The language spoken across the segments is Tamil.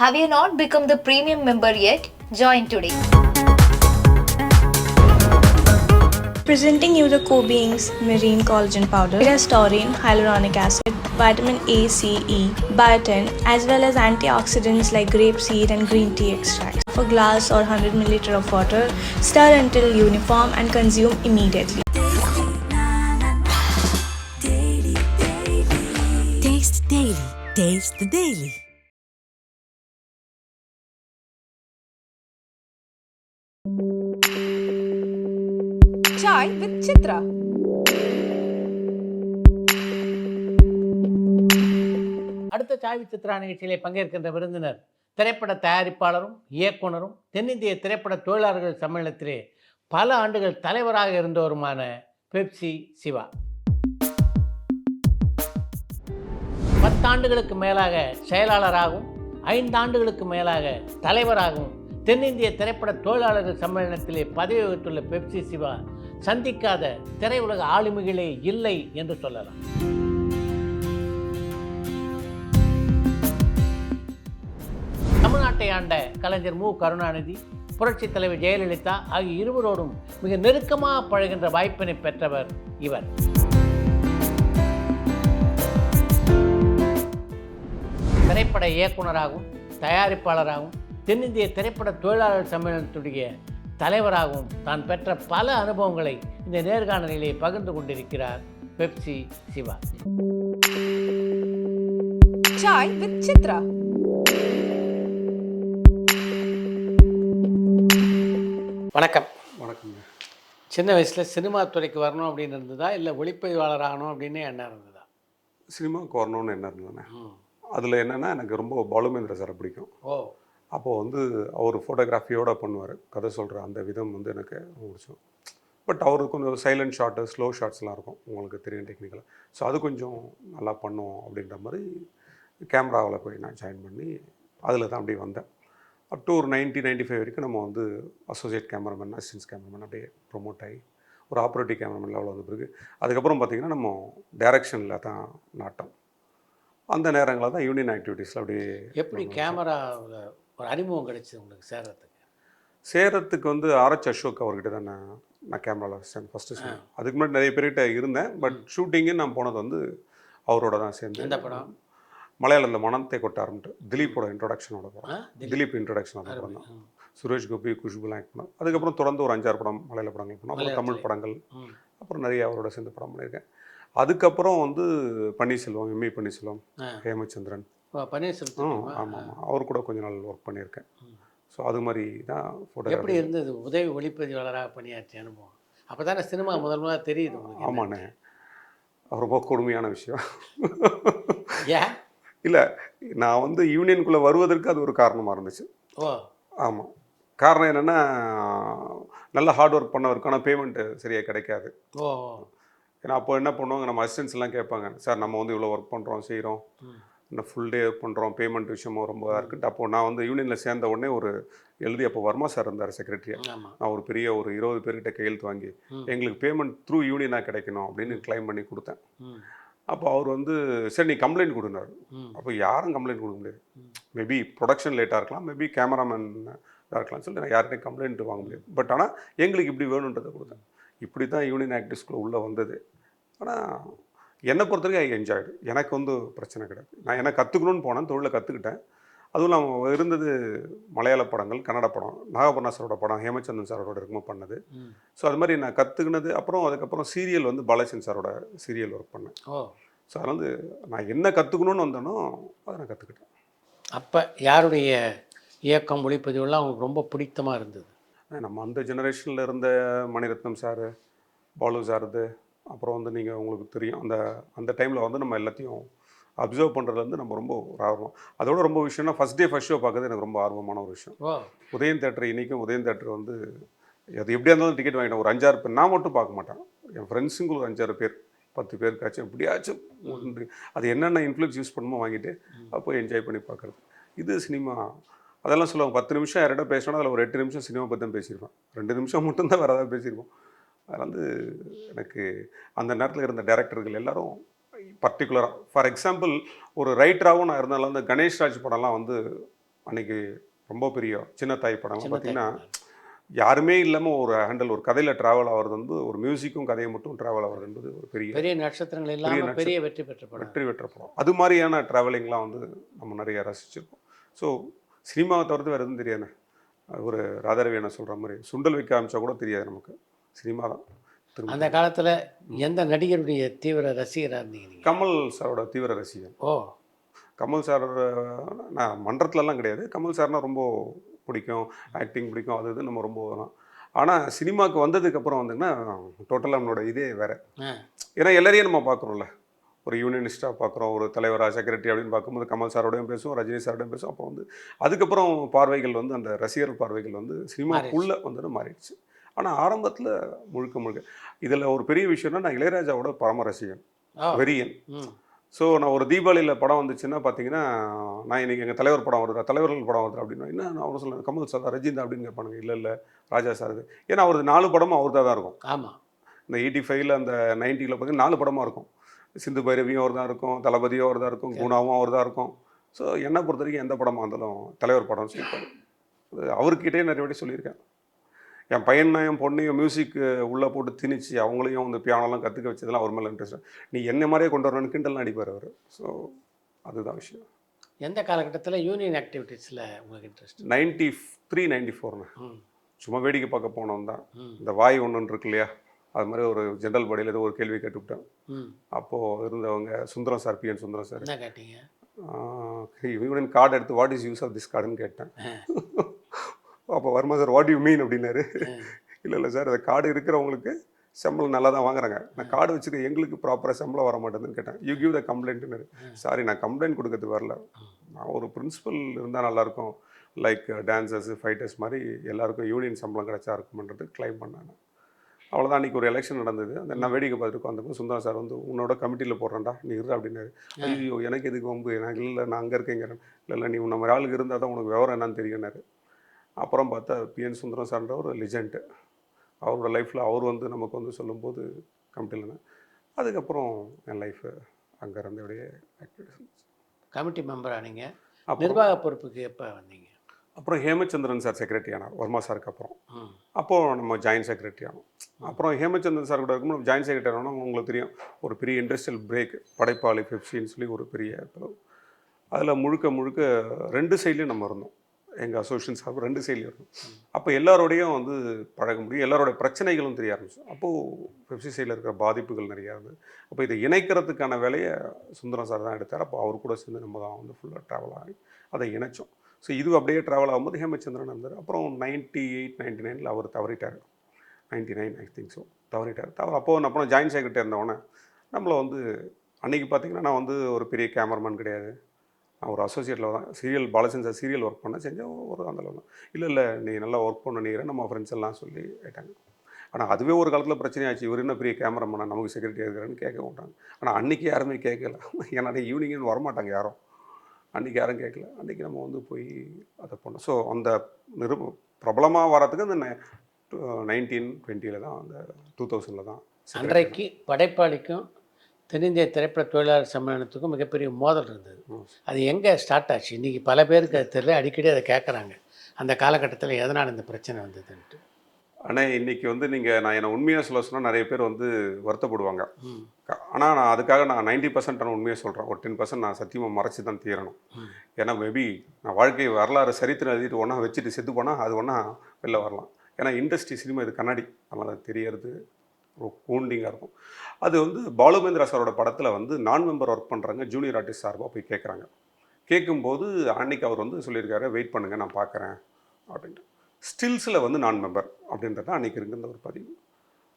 Have you not become the premium member yet? Join today. Presenting you the Co-Beings Marine Collagen Powder. It has taurine, hyaluronic acid, vitamin A, C, E, biotin, as well as antioxidants like grape seed and green tea extracts. For glass or 100 ml of water, stir until uniform and consume immediately. Taste Daily. Taste the Daily. Chai with Chitra. அடுத்த சாய் சித்ரா நிகழ்ச்சியிலே பங்கேற்கின்ற விருந்தினர் திரைப்பட தயாரிப்பாளரும் இயக்குனரும் தென்னிந்திய திரைப்பட தொழிலாளர்கள் சம்மேளனத்திலே பல ஆண்டுகள் தலைவராக இருந்தவருமான பெப்சி சிவா. 10 ஆண்டுகளுக்கு மேலாக செயலாளராகவும் 5 ஆண்டுகளுக்கு மேலாக தலைவராகவும் தென்னிந்திய திரைப்பட தொழிலாளர்கள் சம்மேளனத்திலே பதவி வகித்துள்ள பெப்சி சிவா சந்திக்காத திரையுலக ஆளுமைகளே இல்லை என்று சொல்லலாம். தமிழ்நாட்டை ஆண்ட கலைஞர் மு. கருணாநிதி, புரட்சித் தலைவர் ஜெயலலிதா ஆகிய இருவரோடும் மிக நெருக்கமாக பழகின்ற வாய்ப்பினை பெற்றவர் இவர். திரைப்பட இயக்குனராகவும் தயாரிப்பாளராகவும் தென்னிந்திய திரைப்பட தொழிலாளர் சம்மேளனத்துடைய தலைவராகவும் தான் பெற்ற பல அனுபவங்களை இந்த நேர்காணலிலே பகிர்ந்து கொண்டிருக்கிறார் Pepsi Siva. Chai with Chitra. வணக்கம். வணக்கங்க. சின்ன வயசில் சினிமா துறைக்கு வரணும் அப்படின்னு இருந்ததா, இல்லை ஒளிப்பதிவாளர் ஆகணும் அப்படின்னு எண்ணம் இருந்ததா? சினிமாவுக்கு வரணும்னு என்ன இருந்ததுண்ணே. அதில் என்னென்னா எனக்கு ரொம்ப பாலுமேந்திர சாரை பிடிக்கும். அப்போது அவர் ஃபோட்டோகிராஃபியோடு பண்ணுவார். கதை சொல்கிற அந்த விதம் எனக்கு ரொம்ப பிடிச்சோம். பட் அவருக்கு கொஞ்சம் சைலண்ட் ஷாட்டு, ஸ்லோ ஷாட்ஸ்லாம் இருக்கும், உங்களுக்கு தெரியும் டெக்னிக்கலாக. ஸோ அது கொஞ்சம் நல்லா பண்ணுவோம் அப்படின்ற மாதிரி கேமராவில் போய் நான் ஜாயின் பண்ணி அதில் தான் அப்படியே வந்தேன். அப் டு ஒரு 1995 வரைக்கும் நம்ம அசோசியேட் கேமராமேன், அசிஸ்டன்ஸ் கேமராமேன் அப்படியே ப்ரொமோட் ஆகி ஒரு ஆப்ரேட்டிவ் கேமராமேன் லெவலில் வந்த பிறகு அதுக்கப்புறம் பார்த்திங்கன்னா நம்ம டைரக்ஷனில் தான் நாட்டம். அந்த நேரங்களில் தான் யூனியன் ஆக்டிவிட்டீஸில் அப்படியே. எப்படி கேமராவில் ஒரு அறிமுகம் கிடைச்சிது உங்களுக்கு சேர்றதுக்கு ஆர்எச் அசோக் அவர்கிட்ட தான் நான் கேமராவில் சேர்ந்தேன் ஃபஸ்ட்டு. அதுக்கு முன்னாடி நிறைய பேர்கிட்ட இருந்தேன். பட் ஷூட்டிங்கு நான் போனது அவரோட தான் சேர்ந்து. எந்த படம்? மலையாளத்தில் மனத்தை கொட்டாரம்ட்டு திலீப்போட இன்ட்ரொடக்ஷனோட படம். திலீப் இன்ட்ரொடக்ஷனோட படம் தான். சுரேஷ் கோபி, குஷ்புலாம் ஆக்ட் பண்ணோம். அதுக்கப்புறம் தொடர்ந்து ஒரு 5-6 படம் மலையாள படங்கள் பண்ணோம். அப்புறம் தமிழ் படங்கள், அப்புறம் நிறைய அவரோட சேர்ந்து படம் பண்ணியிருக்கேன். அதுக்கப்புறம் பன்னீர்செல்வம், எம்இ பன்னீர்செல்வம், ஹேமச்சந்திரன், ஆமாம் ஆமாம், அவர் கூட கொஞ்ச நாள் ஒர்க் பண்ணியிருக்கேன். ஸோ அது மாதிரி தான் ஃபோட்டோ. எப்படி இருந்தது உதவி ஒளிப்பதிவாளராக பணியாற்றி அனுபவம்? அப்போ தானே சினிமா முதல்ல தெரியுது. ஆமாண்ணே, ரொம்ப கொடுமையான விஷயம். ஏன்? இல்லை, நான் யூனியனுக்குள்ளே வருவதற்கு அது ஒரு காரணமாக இருந்துச்சு. ஆமாம், காரணம் என்னென்னா நல்லா ஹார்ட் ஒர்க் பண்ணவருக்கான பேமெண்ட்டு சரியாக கிடைக்காது. ஏன்னா அப்போ என்ன பண்ணுவாங்க, நம்ம அசிஸ்டன்ஸ் எல்லாம் கேட்பாங்க, சார் நம்ம இவ்வளோ ஒர்க் பண்ணுறோம், செய்கிறோம், இன்னும் ஃபுல் டே ஒர்க் பண்ணுறோம், பேமெண்ட் விஷயமும் ரொம்ப இருக்குது. அப்போது நான் யூனியனில் சேர்ந்த உடனே ஒரு எழுதி, அப்போ வர்மா சார் இருந்தார் செக்ரட்டரியாக. நான் ஒரு பெரிய 20 பேர்கிட்ட கையெழுத்து வாங்கி எங்களுக்கு பேமெண்ட் த்ரூ யூனியனாக கிடைக்கணும் அப்படின்னு கிளைம் பண்ணி கொடுத்தேன். அப்போ அவர் சரி நீ கம்ப்ளைண்ட் கொடுனாரு. அப்போ யாரும் கம்ப்ளைண்ட் கொடுக்க முடியாது. மேபி ப்ரொடக்ஷன் லேட்டாக இருக்கலாம், மேபி கேமராமேன் இருக்கலாம் சொல்லிட்டு நான் யார்கிட்டையும் கம்ப்ளைண்ட் வாங்க முடியாது. பட் ஆனால் எங்களுக்கு இப்படி வேணுன்றதை கொடுத்தேன். இப்படி தான் யூனியன் ஆக்டிவிஸ்ட்குள்ளே உள்ளே வந்தது. ஆனால் என்னை பொறுத்தவரைக்கும் ஐ என்ஜாய்டு. எனக்கு பிரச்சனை கிடையாது. நான் என்ன கற்றுக்கணும்னு போனேன், தொழிலை கற்றுக்கிட்டேன். அதுவும் நான் இருந்தது மலையாள படங்கள், கன்னட படம், நாகபர்ணா சாரோட படம், ஹேமச்சந்திரன் சாரோட இருக்கும்போது பண்ணது. ஸோ அது மாதிரி நான் கற்றுக்கினது. அதுக்கப்புறம் சீரியல் பாலச்சந்திரன் சாரோட சீரியல் ஒர்க் பண்ணேன். ஸோ அது நான் என்ன கற்றுக்கணும்னு வந்தேனோ அதை நான் கற்றுக்கிட்டேன். அப்போ யாருடைய இயக்கம், ஒளிப்பதிவுலாம் அவங்களுக்கு ரொம்ப பிடித்தமாக இருந்தது? நம்ம அந்த ஜெனரேஷனில் இருந்த மணிரத்னம் சார், பாலு சார், அப்புறம் நீங்கள் உங்களுக்கு தெரியும் அந்த டைமில் நம்ம எல்லாத்தையும் அப்சர்வ் பண்ணுறதுலேருந்து நம்ம ரொம்ப ஒரு ஆர்வம். அதோட ரொம்ப விஷயம்னா ஃபஸ்ட் டே ஃபஸ்ட் ஷோ பார்க்குறது எனக்கு ரொம்ப ஆர்வமான ஒரு விஷயம். உதயம் தேட்டர், இன்றைக்கும் உதயம் தேட்டர் அது எப்படியா இருந்தாலும் டிக்கெட் வாங்கிட்டேன். ஒரு 5-6 பேர், நான் மட்டும் பார்க்க மாட்டேன், என் ஃப்ரெண்ட்ஸுங்க ஒரு 5-6 பேர், 10 பேருக்காச்சும் எப்படியாச்சும் அது என்னென்ன இன்ஃப்ளூயன்ஸ் யூஸ் பண்ணுமோ வாங்கிட்டு அப்போ என்ஜாய் பண்ணி பார்க்குறது. இது சினிமா. அதெல்லாம் சொல்லுவாங்க, 10 நிமிஷம் யார்கிட்ட பேசணும், அதில் ஒரு 8 நிமிஷம் சினிமா பற்றி தான் பேசியிருப்பேன், 2 நிமிஷம் மட்டும்தான் வேறு ஏதாவது பேசியிருப்போம். அது எனக்கு அந்த நேரத்தில் இருந்த டைரக்டர்கள் எல்லோரும் பர்டிகுலராக, ஃபார் எக்ஸாம்பிள் ஒரு ரைட்டராகவும் நான் இருந்தாலும் கணேஷ் ராஜ் படம்லாம் அன்னைக்கு ரொம்ப பெரிய சின்ன தாய் படம்லாம் பார்த்தீங்கன்னா யாருமே இல்லாமல் ஒரு ஹேண்டில் ஒரு கதையில் ட்ராவல் ஆகிறது வந்து ஒரு மியூசிக்கும் கதையை மட்டும் ட்ராவல் ஆகிறது என்பது ஒரு பெரிய நட்சத்திரங்கள் இல்லாமல் பெரிய வெற்றி பெற்ற படம். அது மாதிரியான ட்ராவலிங்லாம் வந்து நம்ம நிறைய ரசிச்சிருக்கோம். ஸோ சினிமாவை தவிர்த்து வேறு எதுவும் தெரியாது. ஒரு ராதாரவி என்ன சொல்கிற மாதிரி சுண்டல் வைக்க ஆரம்பித்தா கூட தெரியாது நமக்கு, சினிமா தான். அந்த காலத்தில் எந்த நடிகருடைய தீவிர ரசிகராக இருந்தீங்க? கமல் சாரோட தீவிர ரசிகன். கமல் சார் நான் மன்றத்துலலாம் கிடையாது. கமல் சார்னால் ரொம்ப பிடிக்கும், ஆக்டிங் பிடிக்கும், அது இது நம்ம ரொம்ப தான். ஆனால் சினிமாவுக்கு வந்ததுக்கப்புறம் வந்துங்கன்னா டோட்டலாக நம்மளோட இதே வேறு. ஏன்னா எல்லாரையும் நம்ம பார்க்குறோம்ல, ஒரு யூனியனிஸ்ட்டாக பார்க்குறோம், ஒரு தலைவராக செக்ரட்டரி அப்படின்னு பார்க்கும்போது கமல் சாரோடையும் பேசுவோம், ரஜினி சாரோடையும் பேசுவோம். அப்போ வந்து அதுக்கப்புறம் பார்வைகள் வந்து அந்த ரசிகர் பார்வைகள் வந்து சினிமாக்குள்ளே வந்து மாறிடுச்சு. ஆனால் ஆரம்பத்தில் முழுக்க இதில் ஒரு பெரிய விஷயம்னா நான் இளையராஜாவோட பரம ரசிகன், வெறியன். ஸோ நான் ஒரு தீபாவளியில் படம் வந்துச்சுன்னா பார்த்தீங்கன்னா, நான் இன்றைக்கி எங்கள் தலைவர் படம் வருதா, தலைவர்கள் படம் வருது அப்படின்னா என்ன நான் அவரை சொல்லுவேன், கமல் சார் ரஜினி அப்படின்னு கேட்பானுங்க. இல்லை ராஜா சார் இது. ஏன்னா அவரது 4 படமும் அவர் தான் இருக்கும். ஆமாம், இந்த 85ல் அந்த 90ல் பார்த்தீங்கன்னா 4 படமாக இருக்கும். சிந்து பைரவியும் அவர் தான் இருக்கும், தளபதியும் அவர் தான் இருக்கும், குணாவும் அவர் தான் இருக்கும். ஸோ என்னை பொறுத்த வரைக்கும் எந்த படமாக இருந்தாலும் தலைவர் படம்னு சொல்லியிருப்பாரு. அவர்கிட்டே நிறைய வாட்டி சொல்லியிருக்கேன். என் பையனையும் பொண்ணையும் மியூசிக் உள்ளே போட்டு திணிச்சு அவங்களையும் இந்த பியானோலாம் கற்றுக்க வச்சதெல்லாம் அவர் மேலே இன்ட்ரெஸ்ட். நீ என்ன மாதிரியே கொண்டு வரணும்னு கிண்டல்லாம் அடிப்பார் அவர். ஸோ அதுதான் விஷயம். எந்த காலகட்டத்தில் யூனியன் ஆக்டிவிட்டீஸில் உங்களுக்கு இன்ட்ரெஸ்ட்? 93, 94ண்ணே. சும்மா வேடிக்கை பார்க்க போனோம் தான். இந்த வாய் ஒன்று இருக்கு இல்லையா, அது மாதிரி ஒரு ஜென்ரல் பாடியில் ஏதோ ஒரு கேள்வி கேட்டுவிட்டேன். அப்போது இருந்தவங்க Sundaram sir, PN Sundaram sir, என்ன கேட்டீங்க? யூனியன் கார்டு எடுத்து what is use of this கார்டுன்னு கேட்டேன். அப்போ Varma sir what you mean அப்படின்னாரு. இல்லை சார், அந்த கார்டு இருக்கிறவங்களுக்கு சம்பளம் நல்லா தான் வாங்குறாங்க, நான் கார்டு வச்சுருக்க எங்களுக்கு ப்ராப்பராக சம்பளம் வர மாட்டேதுன்னு கேட்டேன். யூ கிவ் த கம்ப்ளைண்ட்னு. சாரி, நான் கம்ப்ளைண்ட் கொடுக்கறதுக்கு வரல, நான் ஒரு பிரின்சிபல் இருந்தால் நல்லாயிருக்கும், லைக் டான்சர்ஸு ஃபைட்டர்ஸ் மாதிரி எல்லாருக்கும் யூனியன் சம்பளம் கிடச்சா இருக்கும்ன்றது கிளைம் பண்ணாங்க. அவ்வளோதான். அன்றைக்கி ஒரு எலெக்ஷன் நடந்தது. அந்த நான் வேடிக்கை பார்த்துருக்கோம். அந்த சுந்தரம் சார் வந்து உன்னோட கமிட்டியில் போடுறேன்டா நீ இரு அப்படின்னாரு. ஐயோ எனக்கு எதுக்கு வம்பு, எனக்கு இல்லை நான் அங்கே இருக்கேங்கிறேன். இல்லை நீ நம்ம ஆளுக்கு இருந்தால் தான் உனக்கு விவரம் என்னன்னு தெரியும்னாரு. அப்புறம் பார்த்தா PN சுந்தரம் சார்ன்ற ஒரு லெஜெண்ட்டு, அவரோட லைஃப்பில் அவர் வந்து நமக்கு வந்து சொல்லும்போது கமிட்டியில் அதுக்கப்புறம் என் லைஃபு அங்கே இருந்தபடியே ஆக்டிவிட்டிஸ். கமிட்டி மெம்பராக நீங்கள் நிர்வாக பொறுப்புக்கு எப்போ வந்தீங்க? அப்புறம் ஹேமச்சந்திரன் சார் செக்ரட்டரி ஆனார் வர்மா சாருக்கு அப்புறம். அப்போது நம்ம ஜாயின்ட் செக்ரட்டரி ஆனோம். அப்புறம் ஹேமச்சந்திரன் சார் கூட இருக்கும்போது நம்ம ஜாயின்ட் செக்ரட்டரி ஆனோம். உங்களுக்கு தெரியும், ஒரு பெரிய இண்டஸ்ட்ரியல் பிரேக், படைப்பாளி பெப்சின்னு சொல்லி ஒரு பெரிய பிளவு. அதில் முழுக்க 2 சைட்லேயும் நம்ம இருந்தோம். எங்கள் அசோசியேஷன் சார்பு 2 சைட்லேயும் இருக்கும். அப்போ எல்லாரோடையும் வந்து பழக முடியும், எல்லாரோடைய பிரச்சனைகளும் தெரிய ஆரம்பிச்சு. அப்போது பெப்சி சைடில் இருக்கிற பாதிப்புகள் நிறையா இருந்தது. அப்போ இதை இணைக்கிறதுக்கான வேலையை சுந்தரம் சார் தான் எடுத்தார். அப்போ அவர் கூட சேர்ந்து நம்ம தான் வந்து ஃபுல்லாக ட்ராவல் ஆகி அதை இணைச்சோம். ஸோ இது அப்படியே ட்ராவல் ஆகும்போது ஹேமச்சந்திரன் இருந்தார். அப்புறம் 98, 99ல் அவர் தவறிட்டார். 99 ஐ திங்க் ஸோ தவறிட்டார். அப்போது அப்புறம் ஜாயின்ட் செக்ரட்டரி இருந்தவொடனே நம்மளை வந்து அன்றைக்கி பார்த்திங்கன்னா, நான் வந்து ஒரு பெரிய கேமராமேன் கிடையாது, நான் ஒரு அசோசியேட்டில் தான் serial Balachandran sir serial work பண்ண செஞ்சேன் ஒரு அந்தளவு தான். இல்லை நீ நல்லா ஒர்க் பண்ணிக்கிறேன் நம்ம ஃப்ரெண்ட்ஸ் எல்லாம் சொல்லி கேட்டாங்க. ஆனால் அதுவே ஒரு காலத்தில் பிரச்சனையாச்சு, இவர் என்ன பெரிய கேமராமேனா நமக்கு செக்ரட்டரி இருக்கிறேன்னு கேட்க மாட்டாங்க. ஆனால் அன்றைக்கி யாருமே கேட்கல, ஏன்னா ஈவினிங்னு வரமாட்டாங்க யாரும், அன்றைக்கி யாரும் கேட்கல. அன்றைக்கி நம்ம வந்து போய் அதை பண்ணோம். ஸோ அந்த பிரபலமாக வரத்துக்கு அந்த 1920 தான், அந்த 2000 தான். அன்றைக்கு படைப்பாளிக்கும் தென்னிந்திய திரைப்பட தொழிலாளர் சம்மேளனத்துக்கும் மிகப்பெரிய மோதல் இருந்தது. அது எங்கே ஸ்டார்ட் ஆச்சு? இன்றைக்கி பல பேருக்கு அது தெரியல, அடிக்கடி அதை கேட்குறாங்க, அந்த காலகட்டத்தில் எதனால் இந்த பிரச்சனை வந்ததுன்ட்டு. ஆனால் இன்றைக்கி வந்து நான் என்னை உண்மையாக சொன்னால் நிறைய பேர் வந்து வருத்தப்படுவாங்க. ஆனால் நான் அதுக்காக நான் 90% நான் உண்மையாக சொல்கிறேன், ஒரு 10% நான் சத்தியமாக மறைச்சி தான் தீரணும். ஏன்னா மேபி நான் வாழ்க்கை வரலாறு சரித்திரம் எழுதிட்டு ஒன்றா வச்சுட்டு செத்து போனால் அது ஒன்றா வெளில வரலாம். ஏன்னா இண்டஸ்ட்ரி சினிமா இது கண்ணாடி, அதனால் தெரியறது ஒரு கூண்டிங்காக இருக்கும். அது வந்து பாலுமேந்திரா சாரோட படத்தில் வந்து நான் மெம்பர் ஒர்க் பண்ணுறாங்க ஜூனியர் ஆர்டிஸ்ட் சார்பாக போய் கேட்குறாங்க. கேட்கும்போது அன்றைக்கி அவர் வந்து சொல்லியிருக்காரு, வெயிட் பண்ணுங்கள் நான் பார்க்குறேன் அப்படின்ட்டு. ஸ்டில்ஸில் வந்து நான் மெம்பர் அப்படின்றது அன்றைக்கி இருந்த ஒரு பதிவு.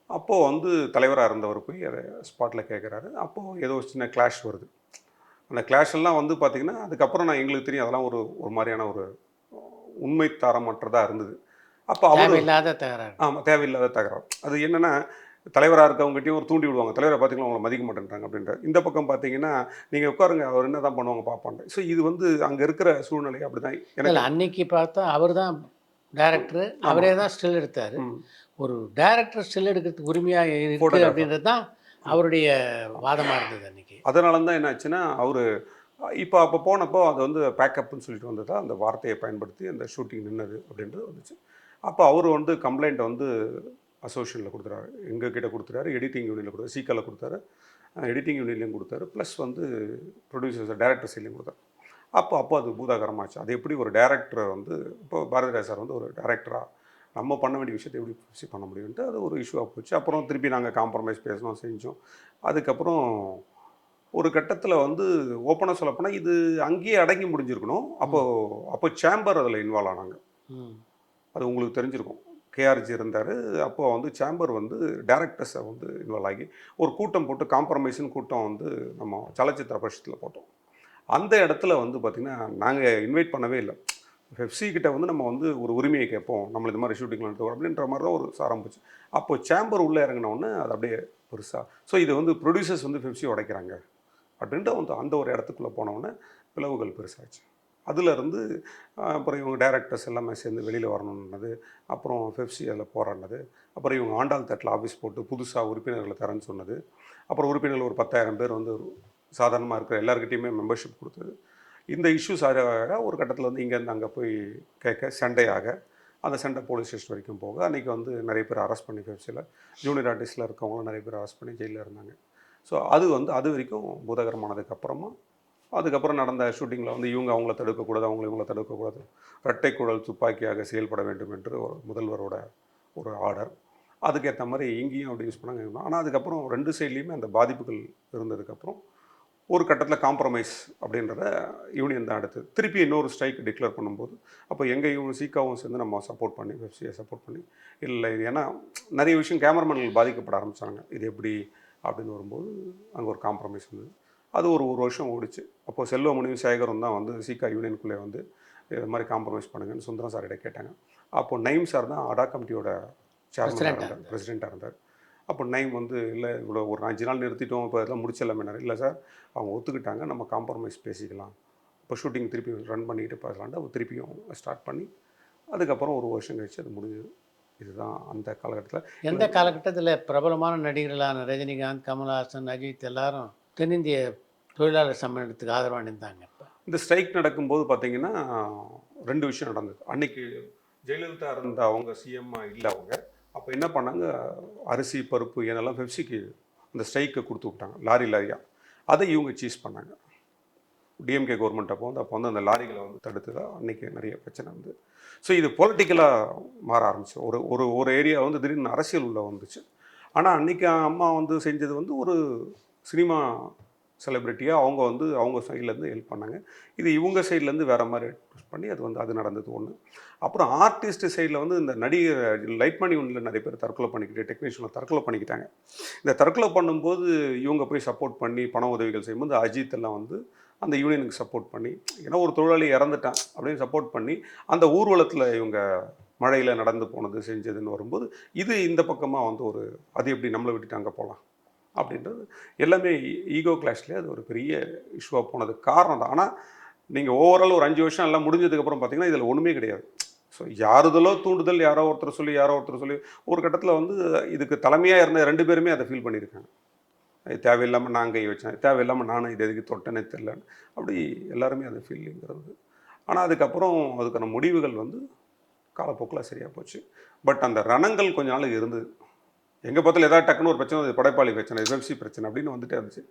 அப்போது வந்து தலைவராக இருந்தவர் போய் அதை ஸ்பாட்டில் கேட்குறாரு. அப்போது ஏதோ சின்ன கிளாஷ் வருது. அந்த கிளாஷ் எல்லாம் வந்து பார்த்திங்கன்னா அதுக்கப்புறம் நான் எங்களுக்கு தெரியும் அதெல்லாம் ஒரு மாதிரியான ஒரு உண்மை தரமற்றதாக இருந்தது. அப்போ அவர் இல்லாத தகராறு. ஆமாம், தேவையில்லாத தகராறு. அது என்னென்னா, தலைவராக இருக்கவங்ககிட்டையும் ஒரு தூண்டி விடுவாங்க, தலைவரை பார்த்தீங்கன்னா அவங்களை மதிக்க மாட்டேன்றாங்க அப்படின்ற. இந்த பக்கம் பார்த்தீங்கன்னா நீங்கள் உட்காருங்க, அவர் என்ன தான் பண்ணுவாங்க பார்ப்பாங்க. ஸோ இது வந்து அங்கே இருக்கிற சூழ்நிலை அப்படி தான். எனக்கு அன்னைக்கு பார்த்தா அவர் தான் டைரக்டர், அவரே தான் ஸ்டில் எடுத்தார். ஒரு டைரக்டர் ஸ்டில் எடுக்கிறதுக்கு உரிமையாக இருக்குது அப்படின்றது தான் அவருடைய வாதமாக இருந்தது அன்றைக்கி. அதனால தான் என்னாச்சுன்னா, அவர் இப்போ அப்போ போனப்போ அது வந்து பேக்கப்னு சொல்லிட்டு வந்ததா அந்த வார்த்தையை பயன்படுத்தி அந்த ஷூட்டிங் நின்னது அப்படின்றது வந்துச்சு. அப்போ அவர் வந்து கம்ப்ளைண்ட்டை வந்து அசோசியேஷனில் கொடுத்துறாரு, எங்கள் கிட்ட கொடுத்துறாரு, எடிட்டிங் யூனியனில் கொடுத்தாரு, சீக்காவில் கொடுத்தாரு, எடிட்டிங் யூனியன்லையும் கொடுத்தாரு, ப்ளஸ் வந்து ப்ரொடியூசர்ஸ் டேரக்டர் சைட்லையும் கொடுத்தாரு. அப்போ அது பூதாகரமாச்சு. அது எப்படி ஒரு டேரக்டரை வந்து இப்போ பாரதிராஜ் சார் வந்து ஒரு டேரக்டராக நம்ம பண்ண வேண்டிய விஷயத்தை எப்படி பெப்சி பண்ண முடியும்ட்டு அது ஒரு இஷ்யூவாக போச்சு. அப்புறம் திருப்பி நாங்கள் காம்ப்ரமைஸ் பேசணும், செஞ்சோம். அதுக்கப்புறம் ஒரு கட்டத்தில் வந்து ஓப்பனாக சொல்லப்போனால் இது அங்கேயே அடங்கி முடிஞ்சிருக்கணும். அப்போ சேம்பர் அதில் இன்வால்வ் ஆனாங்க. அது உங்களுக்கு தெரிஞ்சிருக்கும். கேஆர்ஜி இருந்தார். அப்போ வந்து சேம்பர் வந்து டேரக்டர்ஸை வந்து இன்வால்வ் ஆகி ஒரு கூட்டம் போட்டு காம்ப்ரமைஸ்னு கூட்டம் வந்து நம்ம சலச்சித்திர பரிஷத்தில் போட்டோம். அந்த இடத்துல வந்து பார்த்திங்கன்னா நாங்கள் இன்வைட் பண்ணவே இல்லை. பெப்சி கிட்ட வந்து நம்ம வந்து ஒரு உரிமையை கேட்போம், நம்மளை இந்த மாதிரி ஷூட்டிங்கில் எடுத்துக்கோ அப்படின்ற மாதிரி தான் ஒரு சாரம் போச்சு. அப்போ சேம்பர் உள்ளே இறங்கினோடனே அது அப்படியே பெருசாக ஸோ இது வந்து ப்ரொடியூசர்ஸ் வந்து பெப்சி உடைக்கிறாங்க அப்படின்ட்டு வந்து அந்த ஒரு இடத்துக்குள்ளே போனோடனே பிளவுகள் பெருசாச்சு. அதிலிருந்து அப்புறம் இவங்க டைரக்டர்ஸ் எல்லாமே சேர்ந்து வெளியில் வரணுன்னது, அப்புறம் பெப்சி அதில் போராடினது, அப்புறம் இவங்க ஆண்டாள் தட்டில் ஆஃபீஸ் போட்டு புதுசாக உறுப்பினர்களை தரேன்னு சொன்னது, அப்புறம் உறுப்பினர்கள் ஒரு 10,000 பேர் வந்து சாதாரணமாக இருக்கிற எல்லாருக்கிட்டையுமே மெம்பர்ஷிப் கொடுத்தது. இந்த இஷ்யூஸ் ஆக ஒரு கட்டத்தில் வந்து இங்கேருந்து அங்கே போய் கேட்க சண்டையாக அந்த சண்டை போலீஸ் ஸ்டேஷன் வரைக்கும் போக அன்றைக்கி வந்து நிறைய பேர் அரெஸ்ட் பண்ணி பெப்சியில் ஜூனியர் ஆர்டிஸ்டில் இருக்கவங்களும் நிறைய பேர் அரெஸ்ட் பண்ணி ஜெயிலில் இருந்தாங்க. ஸோ அது வந்து அது வரைக்கும் பூதகரமானதுக்கப்புறமா அதுக்கப்புறம் நடந்த ஷூட்டிங்கில் வந்து இவங்க அவங்கள தடுக்கக்கூடாது, இவங்கள தடுக்கக்கூடாது, இரட்டை குழல் துப்பாக்கியாக செயல்பட வேண்டும் என்று ஒரு முதல்வரோட ஒரு ஆர்டர். அதுக்கேற்ற மாதிரி இங்கேயும் அப்படி யூஸ் பண்ணாங்க. ஆனால் அதுக்கப்புறம் 2 சைட்லேயுமே அந்த பாதிப்புகள் இருந்ததுக்கப்புறம் ஒரு கட்டத்தில் காம்ப்ரமைஸ் அப்படின்றத யூனியன் தான் எடுத்து திருப்பி இன்னொரு ஸ்ட்ரைக் டிக்ளேர் பண்ணும்போது அப்போ எங்கள் சீக்காவும் சேர்ந்து நம்ம சப்போர்ட் பண்ணி பெப்சியை சப்போர்ட் பண்ணி இல்லை இது ஏன்னா நிறைய விஷயம் கேமராமேன்கள் பாதிக்கப்பட ஆரம்பித்தாங்க, இது எப்படி அப்படின்னு வரும்போது அங்கே ஒரு காம்ப்ரமைஸ் வந்தது. அது ஒரு வருஷம் ஓடிச்சு. அப்போது செல்வமணியும் சேகரும் தான் வந்து சீக்கா யூனியனுக்குள்ளே வந்து இது மாதிரி காம்ப்ரமைஸ் பண்ணுங்கன்னு சுந்தரம் சார்கிட்ட கேட்டாங்க. அப்போது நைம் சார் தான் அடா கமிட்டியோட பிரசிடெண்ட்டாக இருந்தார். அப்போ நைம் வந்து இல்லை இவ்வளோ ஒரு 5 நாள் நிறுத்திட்டோம், இப்போ இதெல்லாம் முடிச்சிடலாமே. இல்லை சார் அவங்க ஒத்துக்கிட்டாங்க, நம்ம காம்ப்ரமைஸ் பேசிக்கலாம், இப்போ ஷூட்டிங் திருப்பி ரன் பண்ணிக்கிட்டு பேசலான்ட்டு அவங்க திருப்பியும் ஸ்டார்ட் பண்ணி அதுக்கப்புறம் ஒரு வருஷம் கழிச்சு அது முடிஞ்சது. இதுதான் அந்த காலகட்டத்தில். எந்த காலகட்டத்தில் பிரபலமான நடிகர்களான ரஜினிகாந்த், கமல்ஹாசன், அஜித் எல்லாரும் தென்னிந்திய தொழிலாளர் சம்மேளனத்துக்கு ஆதரவாக நின்றாங்க. இப்போ இந்த ஸ்ட்ரைக் நடக்கும்போது பார்த்திங்கன்னா 2 விஷயம் நடந்தது. அன்றைக்கி ஜெயலலிதா இருந்த அவங்க சிஎம்மாக இல்லை அவங்க. அப்போ என்ன பண்ணாங்க, அரிசி பருப்பு இதெல்லாம் பெப்சிக்கு அந்த ஸ்ட்ரைக்கை கொடுத்து விட்டாங்க லாரியாக. அதை இவங்க சீஸ் பண்ணாங்க. டிஎம்கே கவர்மெண்ட் அப்போ வந்து அந்த லாரிகளை வந்து தடுத்து தான் அன்றைக்கி நிறைய பிரச்சனை வந்து. ஸோ இது பொலிட்டிக்கலாக மாற ஆரம்பிச்சு. ஒரு ஏரியா வந்து திடீர்னு அரசியல் உள்ள வந்துச்சு. ஆனால் அன்றைக்கி அம்மா வந்து செஞ்சது வந்து ஒரு சினிமா செலிப்ரிட்டியாக அவங்க வந்து அவங்க சைட்லேருந்து ஹெல்ப் பண்ணாங்க. இது இவங்க சைட்லேருந்து வேறு மாதிரி பண்ணி அது நடந்தது ஒன்று. அப்புறம் ஆர்டிஸ்ட் சைடில் வந்து இந்த நடிகர் லைட்மணி ஒன்றில் நிறைய பேர் தற்கொலை பண்ணிக்கிட்டு டெக்னீஷியனில் தற்கொலை பண்ணிக்கிட்டாங்க. இந்த தற்கொலை பண்ணும்போது இவங்க போய் சப்போர்ட் பண்ணி பண உதவிகள் செய்யும்போது அஜித் எல்லாம் வந்து அந்த யூனியனுக்கு சப்போர்ட் பண்ணி, ஏன்னா ஒரு தொழிலாளி இறந்துட்டான் அப்படின்னு சப்போர்ட் பண்ணி அந்த ஊர்வலத்தில் இவங்க மழையில் நடந்து போனது செஞ்சதுன்னு வரும்போது இது இந்த பக்கமாக வந்து ஒரு அது எப்படி நம்மளை விட்டுட்டு அங்கே போகலாம் அப்படின்றது எல்லாமே ஈகோ கிளாஷ்லேயே அது ஒரு பெரிய இஷ்யூவாக போனது காரணம் தான். ஆனால் நீங்கள் ஓவரால் ஒரு 5 வருஷம் எல்லாம் முடிஞ்சதுக்கப்புறம் பார்த்தீங்கன்னா இதில் ஒன்றுமே கிடையாது. ஸோ யாருதலோ தூண்டுதல் யாரோ ஒருத்தர் சொல்லி ஒரு கட்டத்தில் வந்து இதுக்கு தலைமையாக இருந்த 2 பேருமே அதை ஃபீல் பண்ணியிருக்காங்க. இது தேவையில்லாமல் நான் கை வச்சேன், தேவையில்லாமல் நானும் இது எதுக்கு தொட்டனே தெரிலன்னு அப்படி எல்லாருமே அதை ஃபீலிங்கிறது. ஆனால் அதுக்கப்புறம் அதுக்கான முடிவுகள் வந்து காலப்போக்கில் சரியாக போச்சு. பட் அந்த ரணங்கள் கொஞ்ச நாள் இருந்தது. எங்கே பார்த்தாலும் ஏதாவது டக்குன்னு ஒரு பிரச்சனை, அது படைப்பாளி பிரச்சனை, பெப்சி பிரச்சனை அப்படின்னு வந்துட்டே இருந்துச்சு.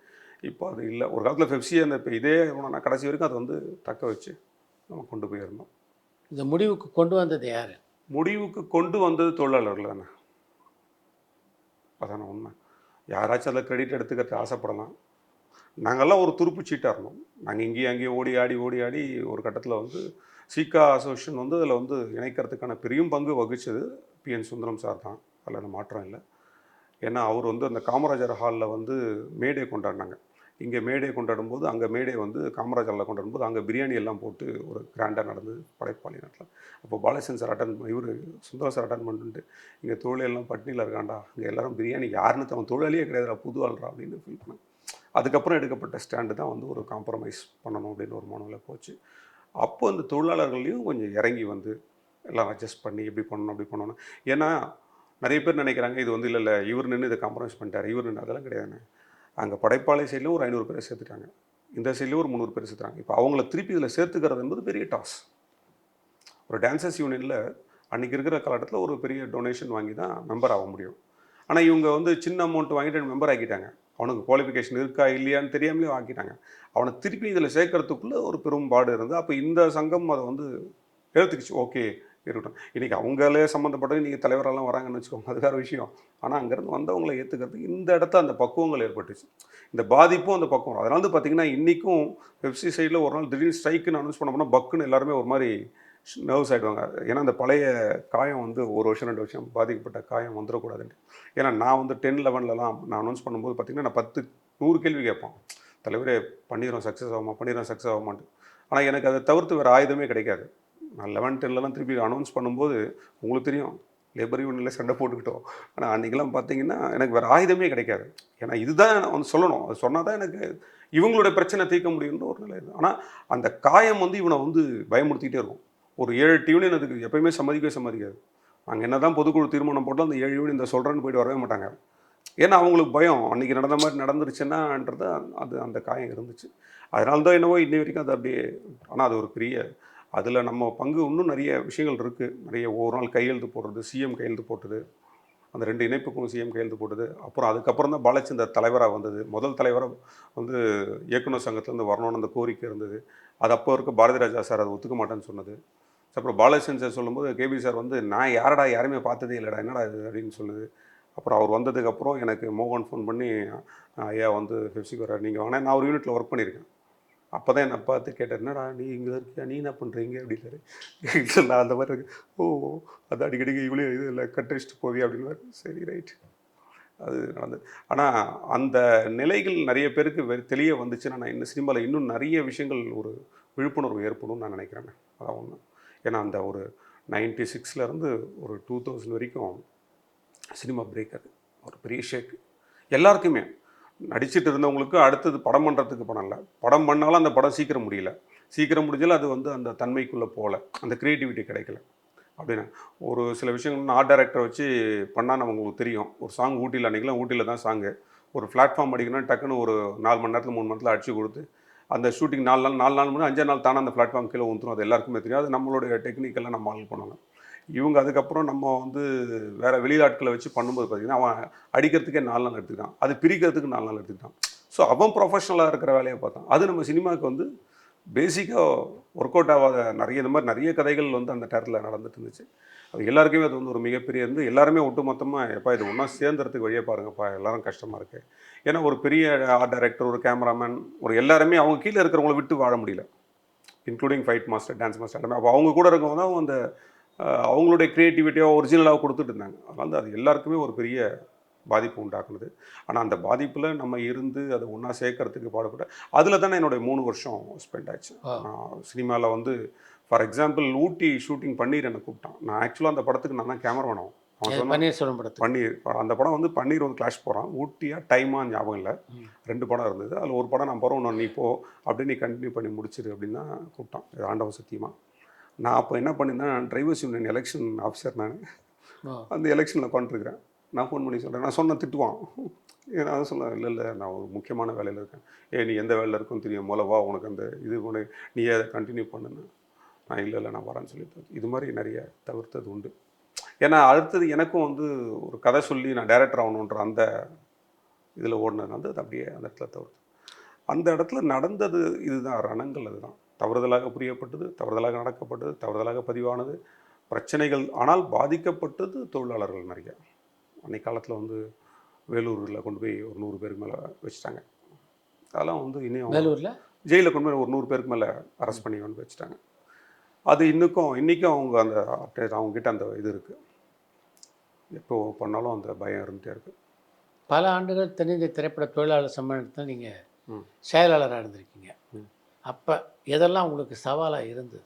இப்போ அது இல்லை. ஒரு காலத்தில் பெப்சியை அந்த இப்போ இதே நான் கடைசி வரைக்கும் அதை வந்து தக்க வச்சு நம்ம கொண்டு போயிருந்தோம். இந்த முடிவுக்கு கொண்டு வந்தது யார்? முடிவுக்கு கொண்டு வந்தது தொழிலாளர்கள் தானே. அதான உண்மை. யாராச்சும் அதில் கிரெடிட் எடுத்துக்கிறது ஆசைப்படலாம். நாங்கள்லாம் ஒரு துருப்பு சீட்டாக இருந்தோம். நாங்கள் இங்கேயும் அங்கேயும் ஓடி ஆடி ஒரு கட்டத்தில் வந்து சீக்கா அசோசியேஷன் வந்து அதில் வந்து இணைக்கிறதுக்கான பெரியும் பங்கு வகித்தது PN சுந்தரம் சார் தான். அதில் மாற்றம் இல்லை. ஏன்னா அவர் வந்து அந்த காமராஜர் ஹாலில் வந்து மேடே கொண்டாடினாங்க. இங்கே மேடே கொண்டாடும்போது அங்கே மேடே வந்து காமராஜரில் கொண்டாடும்போது அங்கே பிரியாணி எல்லாம் போட்டு ஒரு கிராண்டாக நடந்தது படைப்பாளி நாட்டில். அப்போ பாலச்சந்திரன் சார் இவர் சுந்தரம் சார் அட்டன் பண்ணிட்டு இங்கே தொழிலெல்லாம் பட்டினியில் இருக்காண்டா, இங்கே எல்லாரும் பிரியாணி யாருன்னு தவன் தொழிலாளியே கிடையாதுடா, புது ஆள்றா அப்படின்னு ஃபீல் பண்ணேன். அதுக்கப்புறம் எடுக்கப்பட்ட ஸ்டாண்டு தான் வந்து ஒரு காம்ப்ரமைஸ் பண்ணணும் அப்படின்னு ஒரு மனநிலை போச்சு. அப்போ அந்த தொழிலாளர்களையும் கொஞ்சம் இறங்கி வந்து எல்லாம் அட்ஜஸ்ட் பண்ணி எப்படி பண்ணணும் அப்படி பண்ணணும். ஏன்னா நிறைய பேர் நினைக்கிறாங்க இது வந்து இல்லை இவர் நின்று இதை காம்ப்ரமைஸ் பண்ணிட்டார், இவர் நின்று, அதெல்லாம் கிடையாதுண்ணே. அங்கே படைப்பாளி சைடில் ஒரு 500 பேரை சேர்த்துட்டாங்க. இந்த சைட்லேயும் ஒரு 300 பேர் சேர்த்துறாங்க. இப்போ அவங்கள திருப்பி இதில் சேர்த்துக்கிறது என்பது பெரிய டாஸ். ஒரு டான்சர்ஸ் யூனியனில் அன்றைக்கி இருக்கிற காலகட்டத்தில் ஒரு பெரிய டொனேஷன் வாங்கி தான் மெம்பர் ஆக முடியும். ஆனால் இவங்க வந்து சின்ன அமௌண்ட் வாங்கிட்டு மெம்பர் ஆக்கிட்டாங்க. அவனுக்கு குவாலிஃபிகேஷன் இருக்கா இல்லையான்னு தெரியாமலே ஆக்கிட்டாங்க. அவனை திருப்பி இதில் சேர்க்கறதுக்குள்ளே ஒரு பெரும்பாடு இருந்து அப்போ இந்த சங்கம் அதை வந்து எடுத்துக்கிச்சு. ஓகே இருக்கட்டும், இன்றைக்கி அவங்களே சம்மந்தப்பட்டது இன்றைக்கி தலைவரெல்லாம் வராங்கன்னு வச்சுக்கோங்க, அது வேறு விஷயம். ஆனால் அங்கேருந்து வந்தவங்களை ஏற்றுக்கிறதுக்கு இந்த இடத்த அந்த பக்குவங்கள் ஏற்பட்டுச்சு. இந்த பாதிப்பும் அந்த பக்குவம். அதனால வந்து பார்த்திங்கன்னா இன்றைக்கும் பெப்சி சைடில் ஒரு நாள் திடீர்னு ஸ்ட்ரைக்குன்னு அனௌன்ஸ் பண்ண போனால் பக்குன்னு எல்லாருமே ஒரு மாதிரி நர்வஸ் ஆகிடுவாங்க. ஏன்னா அந்த பழைய காயம் வந்து 1 வருஷம் 2 வருஷம் பாதிக்கப்பட்ட காயம் வந்துடக்கூடாதுன்ட்டு. ஏன்னா நான் வந்து 10, 11லலாம் நான் அனௌன்ஸ் பண்ணும்போது பார்த்திங்கன்னா நான் 10, 100 கேள்வி கேட்பேன். தலைவரே பண்ணிடுறோம், சக்ஸஸ் ஆகுமா, பண்ணிடுறோம், சக்ஸஸ் ஆகுமான்ட்டு. ஆனால் எனக்கு அதை தவிர்த்து வேறு ஆயுதமே கிடைக்காது. நான் 11, 10லலாம் திருப்பி அனௌன்ஸ் பண்ணும்போது உங்களுக்கு தெரியும், லேபர் யூனியனில் சண்டை போட்டுக்கிட்டோம். ஆனால் அன்றைக்கெல்லாம் பார்த்தீங்கன்னா எனக்கு வேறு ஆயுதமே கிடைக்காது. ஏன்னா இதுதான் வந்து சொல்லணும், அது சொன்னால் தான் எனக்கு இவங்களுடைய பிரச்சனை தீர்க்க முடியுன்ற ஒரு நிலை. ஆனால் அந்த காயம் வந்து இவனை வந்து பயமுறுத்திக்கிட்டே இருக்கும். ஒரு 7 யூனியன் அதுக்கு எப்பயுமே சம்மதிக்காது. நாங்கள் என்ன தான் பொதுக்குழு தீர்மானம் போட்டால் அந்த 7 யூனியன் இந்த சொல்கிறேன்னு போய்ட்டு வரவே மாட்டாங்க. ஏன்னா அவங்களுக்கு பயம், அன்றைக்கி நடந்த மாதிரி நடந்துருச்சுன்னான்றது அது அந்த காயம் இருந்துச்சு. அதனால தான் என்னவோ இன்னி வரைக்கும் அது அப்படியே. ஆனால் அது ஒரு பெரிய, அதில் நம்ம பங்கு இன்னும் நிறைய விஷயங்கள் இருக்குது. நிறைய ஒரு நாள் கையெழுத்து போடுறது, சிஎம் கையெழுத்து போட்டது, அந்த 2 இணைப்புக்கும் சிஎம் கையெழுத்து போட்டது. அப்புறம் அதுக்கப்புறம் தான் பாலச்சந்தர் தலைவராக வந்தது. முதல் தலைவராக வந்து இயக்குனர் சங்கத்துலேருந்து வரணும்னு அந்த கோரிக்கை இருந்தது. அது அப்போ இருக்க பாரதி ராஜா சார் அதை ஒத்துக்க மாட்டேன்னு சொன்னது. அப்புறம் பாலச்சந்தர் சார் சொல்லும்போது கேபி சார் வந்து நான் யாருமே பார்த்ததே இல்லைடா, என்னடா இது அப்படின்னு சொல்லுது. அப்புறம் அவர் வந்ததுக்கப்புறம் எனக்கு மோகன் ஃபோன் பண்ணி ஐயா வந்து பெப்சிக்கு வர நீங்கள் வாங்க, நான் ஒரு யூனிட்டில் ஒர்க் பண்ணியிருக்கேன். அப்போ தான் என்னை பார்த்து கேட்டார், என்னடா நீ இங்கே இருக்கியா, நீ என்ன பண்ணுறீங்க அப்படின்னாரு. நான் அந்த மாதிரி இருக்கு, ஓ அது அடிக்கடிக்கு இவ்வளோ இது இல்லை கட்டடிச்சுட்டு போவியா அப்படின்னு. சரி ரைட், அது நடந்தது. ஆனால் அந்த நிலைகள் நிறைய பேருக்கு தெளிய வந்துச்சுன்னா நான் இன்னும் சினிமாவில் இன்னும் நிறைய விஷயங்கள் ஒரு விழிப்புணர்வு ஏற்படும்னு நான் நினைக்கிறேன். அதான் ஒன்று. ஏன்னா அந்த ஒரு 96லேருந்து ஒரு 2000 வரைக்கும் சினிமா பிரேக், அது ஒரு பெரிய ஷேக்கு எல்லாருக்குமே. நடிச்சிட்டு இருந்தவங்களுக்கு அடுத்தது படம் பண்ணுறதுக்கு படம் இல்லை, படம் பண்ணாலும் அந்த படம் சீக்கிரம் முடிஞ்சாலும் அது வந்து அந்த தன்மைக்குள்ளே போகல, அந்த க்ரியேட்டிவிட்டி கிடைக்கல. அப்படின்னு ஒரு சில விஷயங்கள் ஆர்ட் டைரக்டரை வச்சு பண்ணால் நமக்கு தெரியும். ஒரு சாங் ஊட்டியில் அன்றைக்கெலாம் ஊட்டியில் தான் சாங்கு, ஒரு பிளாட்ஃபார்ம் அடிக்கணும்னா டக்குன்னு ஒரு 4 மணி நேரத்தில் 3 மணி நேரத்தில் அடிச்சு கொடுத்து அந்த ஷூட்டிங் 4 நாள் 5 நாள் தானே அந்த பிளாட்ஃபார்ம் கீழே ஊற்றுரும். அது எல்லாருக்குமே தெரியும். அது நம்மளுடைய டெக்னிக்கெல்லாம் நம்ம ஆள் பண்ணுவாங்க. இவங்க அதுக்கப்புறம் நம்ம வந்து வேறு வெளிநாட்களை வச்சு பண்ணும்போது பார்த்திங்கன்னா அவன் அடிக்கிறதுக்கே 4 நாள் எடுத்துக்கிட்டான், அது பிரிக்கிறதுக்கு 4 நாள் எடுத்துக்கிட்டான். ஸோ அவன் ப்ரொஃபஷனலாக இருக்கிற வேலையை பார்த்தான். அது நம்ம சினிமாவுக்கு வந்து பேசிக்காக ஒர்க் அவுட் ஆகாத நிறைய இந்த மாதிரி நிறைய கதைகள் வந்து அந்த நேரத்தில் நடந்துட்டு இருந்துச்சு. அது எல்லாருக்குமே அது வந்து ஒரு மிகப்பெரிய இருந்து எல்லாருமே ஒட்டு மொத்தமாக எப்பா இது ஒன்றா சேர்ந்துறதுக்கு வழியாக பாருங்கப்பா, எல்லாரும் கஷ்டமாக இருக்குது. ஏன்னா ஒரு பெரிய ஆர்ட் டைரக்டர், ஒரு கேமராமேன், ஒரு எல்லாருமே அவங்க கீழே இருக்கிறவங்கள விட்டு வாழ முடியல, including fight master, dance master எல்லாமே. அப்போ அவங்க கூட இருக்கவங்க தான் அந்த அவங்களுடைய க்ரியேட்டிவிட்டியாக ஒரிஜினலாக கொடுத்துட்டு இருந்தாங்க. அதனால அது எல்லாருக்குமே ஒரு பெரிய பாதிப்பு உண்டாக்குனது. ஆனால் அந்த பாதிப்பில் நம்ம இருந்து அதை ஒன்றா சேர்க்கறதுக்கு பாடுபட்ட அதில் தானே என்னுடைய 3 வருஷம் ஸ்பெண்ட் ஆச்சு. சினிமாவில் வந்து ஃபார் எக்ஸாம்பிள் ஊட்டி ஷூட்டிங் பன்னீர் என்னை கூப்பிட்டான். நான் ஆக்சுவலாக அந்த படத்துக்கு நான் தான் கேமராமேன். அவன் சொன்ன பன்னீர் அந்த படம் வந்து பன்னீர் வந்து கிளாஷ் போகிறான். ஊட்டியாக டைமாக ஞாபகம் இல்லை, 2 படம் இருந்தது. அதில் ஒரு படம் நான் போகிறோம், நீ போ அப்படியே நீ கண்டினியூ பண்ணி முடிச்சிரு அப்படின்னு தான் கூப்பிட்டான். ஆண்டவன் சத்தியமாக. நான் அப்போ என்ன பண்ணியிருந்தேன், டிரைவர்ஸ் யூனியன் எலெக்ஷன் ஆஃபீஸர். நான் அந்த எலெக்ஷனில் உட்காந்துருக்கிறேன். நான் ஃபோன் பண்ணி சொல்கிறேன், நான் சொன்ன திட்டுவான். நான் சொன்னேன், இல்லை நான் ஒரு முக்கியமான வேலையில் இருக்கேன். நீ எந்த வேலையில் இருக்குன்னு தெரியும், மூலவா உனக்கு அந்த இது ஒன்று நீ அதை கண்டினியூ பண்ணுன்னு. நான் இல்லை நான் வரேன்னு சொல்லிட்டு இது மாதிரி நிறைய தவிர்த்தது உண்டு. ஏன்னா அடுத்தது எனக்கும் வந்து ஒரு கதை சொல்லி நான் டைரக்டர் ஆகணுன்ற அந்த இதில் ஓடினது வந்து அது அப்படியே அந்த இடத்துல தவிர்த்து. அந்த இடத்துல நடந்தது இதுதான் ரணங்கள். அதுதான் தவறுதலாக புரியப்பட்டது, தவறுதலாக நடக்கப்பட்டது, தவறுதலாக பதிவானது பிரச்சனைகள். ஆனால் பாதிக்கப்பட்டது தொழிலாளர்கள் நிறைய. அன்றைக்கு காலத்தில் வந்து வேலூரில் கொண்டு போய் ஒரு 100 பேருக்கு மேலே வச்சுட்டாங்க. அதெல்லாம் வந்து இன்னும் வேலூரில் ஜெயிலில் கொண்டு போய் ஒரு 100 பேருக்கு மேலே அரெஸ்ட் பண்ணி வந்து வச்சுட்டாங்க. அது இன்றைக்கும் அவங்க அந்த அவங்ககிட்ட அந்த இது இருக்குது. எப்போ பண்ணாலும் அந்த பயம் இருந்துகிட்டே இருக்குது. பல ஆண்டுகள் தென்னிந்திய திரைப்பட தொழிலாளர் சம்மேளனத்தில் நீங்கள் செயலாளராக இருந்திருக்கீங்க. அப்போ எதெல்லாம் உங்களுக்கு சவாலாக இருந்தது?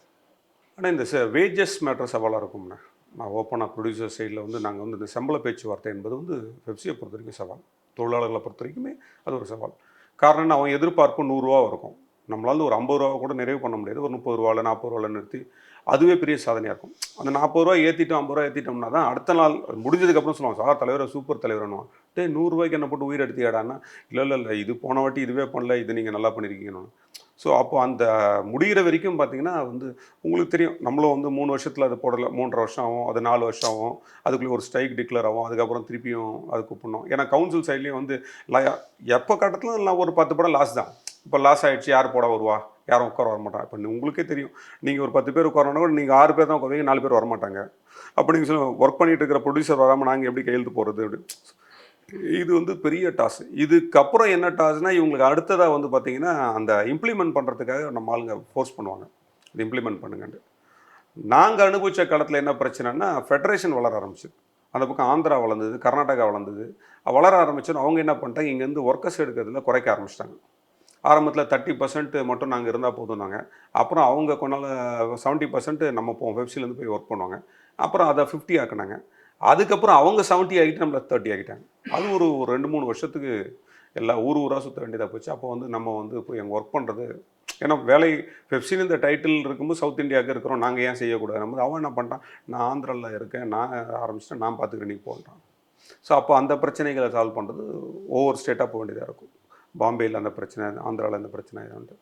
ஆனால் இந்த வேஜஸ் மேட்டர் சவாலாக இருக்கும்ண்ணே. நான் ஓப்பனாக ப்ரொடியூசர் சைடில் வந்து நாங்கள் வந்து இந்த சம்பள பேச்சுவார்த்தை என்பது வந்து பெப்சியை பொறுத்த வரைக்கும் சவால், தொழிலாளர்களை பொறுத்த வரைக்குமே அது ஒரு சவால். காரணம் அவன் எதிர்பார்ப்பு 100 ரூபா இருக்கும். நம்மளால் ஒரு 50 ரூபா கூட நிறைவு பண்ண முடியாது. ஒரு 30 ரூபாவில் 40 ரூபாவில் நிறுத்தி அதுவே பெரிய சாதனையாக இருக்கும். அந்த 40 ரூபா ஏற்றிட்டோம் 50 ரூபா ஏற்றிட்டோம்னா தான் அடுத்த நாள் முடிஞ்சதுக்கப்புறம் சொல்லுவாங்க சார் தலைவரை சூப்பர் தலைவர்னு. 100 ரூபாய்க்கு என்ன போட்டு உயிர் எடுத்தியாடான்னா இல்லை இது போன வாட்டி இதுவே பண்ணல, இது நீங்கள் நல்லா பண்ணியிருக்கீங்கன்னு. ஸோ அப்போ அந்த முடிகிற வரைக்கும் பார்த்தீங்கன்னா வந்து உங்களுக்கு தெரியும், நம்மளும் வந்து 3 வருஷத்தில் அது போடலை, 3.5 வருஷம் ஆகும், அது 4 வருஷம் ஆகும், அதுக்குள்ளே ஒரு ஸ்ட்ரைக் டிக்ளேர் ஆகும், அதுக்கப்புறம் திருப்பியும் அது கூப்பிடணும். ஏன்னா கவுன்சில் சைட்லேயும் வந்து எப்போ கட்டத்தில் நான் ஒரு 10 படம் லாஸ் தான். இப்போ லாஸ் ஆகிடுச்சு, யார் போட வருவா, யாரும் உட்கார வரமாட்டாங்க. இப்போ உங்களுக்கே தெரியும், நீங்கள் ஒரு 10 பேர் உட்காரனா கூட நீங்கள் 6 பேர் தான் உட்காருவீங்க, 4 பேர் வரமாட்டாங்க. அப்போ நீங்கள் சொல்லுங்கள் ஒர்க் பண்ணிட்டு இருக்கிற ப்ரொடியூசர் வராமல் நாங்கள் எப்படி கையெழுத்து போகிறது அப்படி. இது வந்து பெரிய டாஸ். இதுக்கப்புறம் என்ன டாஸ்னா இவங்களுக்கு அடுத்ததாக வந்து பார்த்தீங்கன்னா அந்த இம்ப்ளிமெண்ட் பண்ணுறதுக்காக நம்ம ஆளுங்க ஃபோர்ஸ் பண்ணுவாங்க, இது இம்ப்ளிமெண்ட் பண்ணுங்கன்ட்டு. நாங்கள் அனுபவித்த காலத்தில் என்ன பிரச்சனைனா ஃபெடரேஷன் வளர ஆரம்பிச்சு, அந்த பக்கம் ஆந்திரா வளர்ந்தது, கர்நாடகா வளர்ந்தது. வளர ஆரம்பிச்சோன்னு அவங்க என்ன பண்ணிட்டாங்க, இங்கேருந்து ஒர்க்கர்ஸ் எடுக்கிறதுல குறைக்க ஆரம்பிச்சிட்டாங்க. ஆரம்பத்தில் 30% மட்டும் நாங்கள் இருந்தால் போதும்னாங்க. அப்புறம் அவங்க கொண்டால 70% நம்ம போவோம், வெப்சிலேருந்து போய் ஒர்க் பண்ணுவாங்க. அப்புறம் அதை 50 ஆக்கினாங்க. அதுக்கப்புறம் அவங்க 70 ஆகிட்டு நம்மளை 30 ஆகிட்டாங்க. அது ஒரு 2-3 வருஷத்துக்கு எல்லா ஊராக சுற்ற வேண்டியதாக போச்சு. அப்போ வந்து நம்ம வந்து போய் அங்கே ஒர்க் பண்ணுறது, ஏன்னா வேலை வெப்சில் இந்த டைட்டில் இருக்கும்போது சவுத் இந்தியாவுக்கு இருக்கிறோம், நாங்கள் ஏன் செய்யக்கூடாது நம்ம. அவன் என்ன பண்ணிட்டான், நான் ஆந்திராவில் இருக்கேன், நான் ஆரம்பிச்சிட்டேன், நான் பார்த்துக்கிறேன், நீ போன்றான். ஸோ அப்போ அந்த பிரச்சனைகளை சால்வ் பண்ணுறது ஒவ்வொரு ஸ்டேட்டாக போக வேண்டியதாக இருக்கும். பாம்பேயில் அந்த பிரச்சனை, ஆந்திராவில் இந்த பிரச்சனை வந்து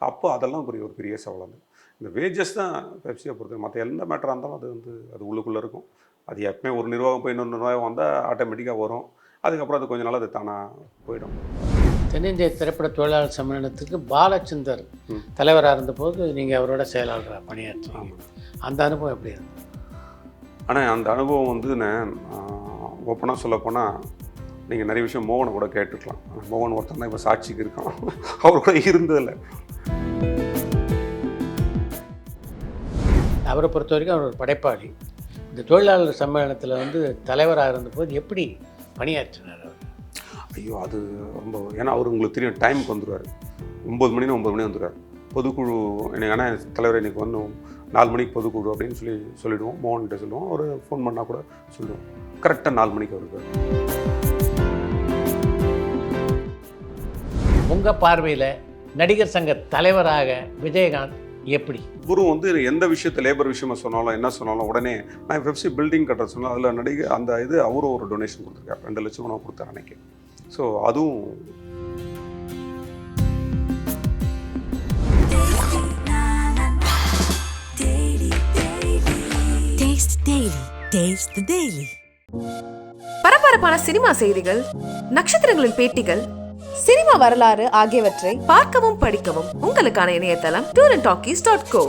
அப்போ அதெல்லாம் ஒரு பெரிய சவால். இந்த வேஜஸ் தான் பெப்சியை பொறுத்து, மற்ற எந்த மேட்டராக இருந்தாலும் அது வந்து அது உள்ளுக்குள்ளே இருக்கும். அது எப்பவுமே ஒரு நிர்வாகம் போய் இன்னொரு நிர்வாகம் வந்தால் ஆட்டோமேட்டிக்காக வரும். அதுக்கப்புறம் அது கொஞ்ச நாள் அது தானாக போயிடும். தென்னிந்திய திரைப்பட தொழிலாளர் சம்மேளனத்துக்கு பாலச்சந்தர் தலைவராக இருந்தபோது நீங்கள் அவரோட செயலாளராக பணியாற்றுவாங்க. அந்த அனுபவம் எப்படி இருந்தது? ஆனால் அந்த அனுபவம் வந்து நான் ஓப்பனாக சொல்லப்போனால் நீங்கள் நிறைய விஷயம் மோகனை கூட கேட்டுக்கலாம். மோகன் ஒருத்தர் தான் இப்போ சாட்சிக்கு இருக்கான், அவர் கூட இருந்ததில்லை. அவரை பொறுத்த வரைக்கும் அவர் ஒரு படைப்பாளி. இந்த தொழிலாளர் சம்மேளனத்தில் வந்து தலைவராக இருந்தபோது எப்படி பணியாற்றினார் அவர்? ஐயோ அது ரொம்ப, ஏன்னா அவர் உங்களுக்கு தெரியும் டைமுக்கு வந்துடுவார். 9 மணினா 9 மணி வந்துடுவார். பொதுக்குழு எனக்கு ஆனால் தலைவர் இன்றைக்கி வந்து 4 மணிக்கு பொதுக்குழு அப்படின்னு சொல்லிவிடுவோம். மோகன்கிட்ட சொல்லுவோம், அவர் ஃபோன் பண்ணால் கூட சொல்லுவோம். கரெக்டாக 4 மணிக்கு வருவார். உங்கள் பார்வையில் நடிகர் சங்க தலைவராக விஜயகாந்த் எப்படி? இவரும் வந்து எந்த விஷயத்தை லேபர் விஷயமா சொன்னாலும் என்ன சொன்னாலும் உடனே நான் வெப்சி பில்டிங் கட்ட சொன்னால் அதில் நடிகர் அந்த இது அவரும் ஒரு டொனேஷன் கொடுத்துருக்காரு. 2 லட்சம் நான் கொடுத்தார் அன்னைக்கு. ஸோ அதுவும் பரபரப்பான சினிமா செய்திகள், நட்சத்திரங்களின் பேட்டிகள், சினிமா வரலாறு ஆகியவற்றை பார்க்கவும் படிக்கவும் உங்களுக்கான இணையதளம் tourantalkies.co.